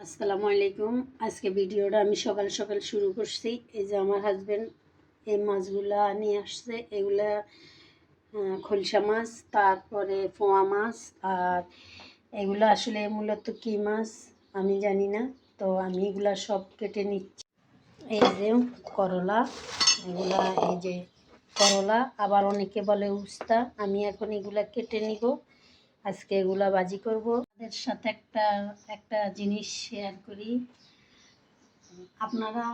আসসালামু আলাইকুম। আজকে ভিডিওটা আমি সকাল সকাল শুরু করছি। এই যে আমার হাজবেন্ড এই মাছগুলা নিয়ে আসছে। এগুলা খলসা মাছ, তারপরে পোয়া মাছ, আর এগুলো আসলে মূলত কী মাছ আমি জানি না। তো আমি এগুলা সব কেটে নিচ্ছি। এই যে করলা, এগুলা এই যে করলা, আবার অনেকে বলে উস্তা। আমি এখন এগুলা কেটে নিব, আজকে এগুলা ভাজি করব। তাদের সাথে একটা জিনিস শেয়ার করি। আপনারা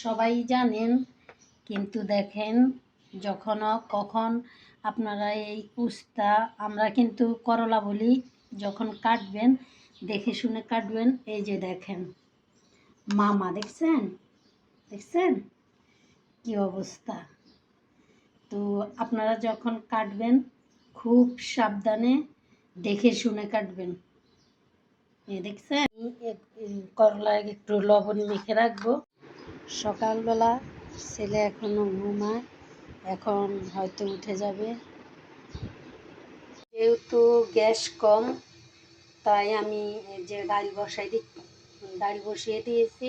সবাই জানেন, কিন্তু দেখেন কখন আপনারা এই উস্তা, আমরা কিন্তু করলা বলি, যখন কাটবেন দেখে শুনে কাটবেন। এই যে দেখেন মামা, দেখছেন কি অবস্থা। তো আপনারা যখন কাটবেন খুব সাবধানে দেখে শুনে কাটবেন। দেখছেন করলায় একটু লবণ মেখে রাখবো। সকালবেলা ছেলে এখনো ঘুমায়, এখন হয়তো উঠে যাবে। যেহেতু গ্যাস কম, তাই আমি যে ডাল বসিয়ে দিয়েছি।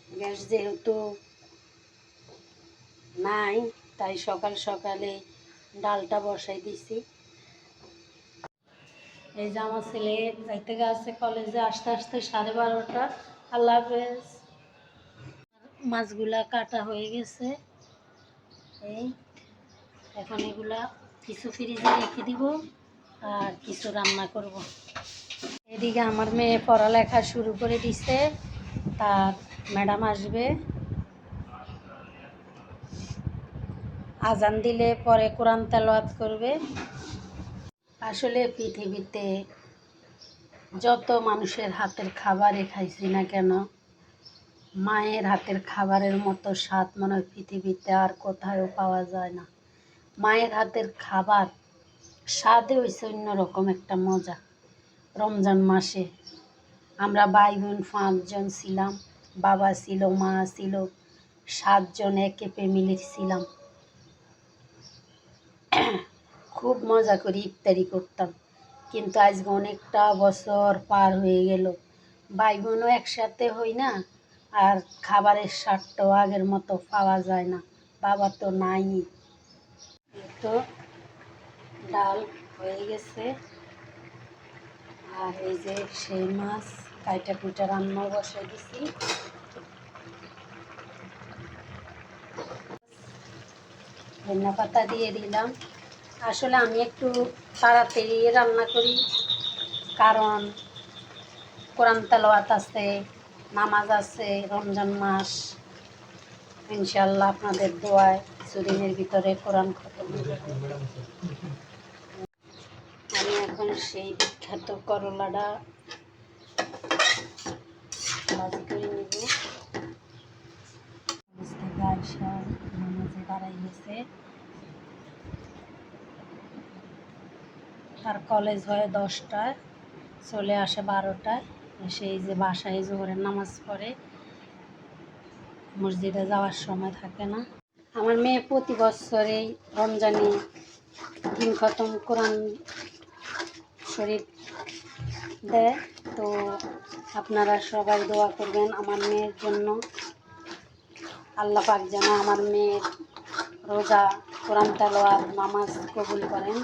গ্যাস যেহেতু নাই, তাই সকাল সকালে ডালটা বসাই দিছি। এই যে আমার ছেলে যাইতে গেছে কলেজে, আস্তে আস্তে 12:30। আল্লাহ হাফেজ। মাছগুলা কাটা হয়ে গেছে। এই এখন এগুলা কিছু ফ্রিজে রেখে দিব, আর কিছু রান্না করব। এদিকে আমার মেয়ে পড়ালেখা শুরু করে দিছে, তার ম্যাডাম আসবে। আজান দিলে পরে কোরআন তেলাওয়াত করবে। আসলে পৃথিবীতে যত মানুষের হাতের খাবারে খাইছি না কেন, মায়ের হাতের খাবারের মতো স্বাদ মনে হয় পৃথিবীতে আর কোথাও পাওয়া যায় না। মায়ের হাতের খাবার স্বাদে হয়েছে অন্যরকম একটা মজা। রমজান মাসে আমরা ভাই বোন 5 জন ছিলাম, বাবা ছিল, মা ছিল, 7 জন একে ফ্যামিলির ছিলাম। খুব মজা করে ইফতারি করতাম। কিন্তু আজকে অনেকটা বছর পার হয়ে গেল, ভাই বোনও একসাথে হই না, আর খাবারের স্বাদটাও আগের মতো পাওয়া যায় না। বাবা তো নাই। তো ডাল হয়ে গেছে, আর এই যে সেই মাছ কাইটা কুইটা রান্না বসাই দিছি। ধনিয়া পাতা দিয়ে দিলাম। আসলে আমি একটু তাড়াতাড়ি রান্না করি, কারণ কোরআন তেলাওয়াত আছে, নামাজ আছে, রমজান মাস। ইনশাআল্লাহ আপনাদের দোয়ায় কিছুদিনের ভিতরে কোরআন খতম হয়ে যাবে। আমি এখন সেই বিখ্যাত করলাটা ভাজি করে নেব। আয়সা নামাজে দাঁড়াই গেছে, তার কলেজ হয় 10টায়, চলে আসে 12টায়। সেই যে বাসায় জোহরের নামাজ পড়ে, মসজিদে যাওয়ার সময় থাকে না। আমার মেয়ে প্রতি বছরেই রমজানে 3 খতম কোরআন শরীফ দেয়। তো আপনারা সবাই দোয়া করবেন আমার মেয়ের জন্য। আল্লাহ পাক যেন আমার মেয়ের রোজা, কোরআন তেলাওয়াত, নামাজ কবুল করেন।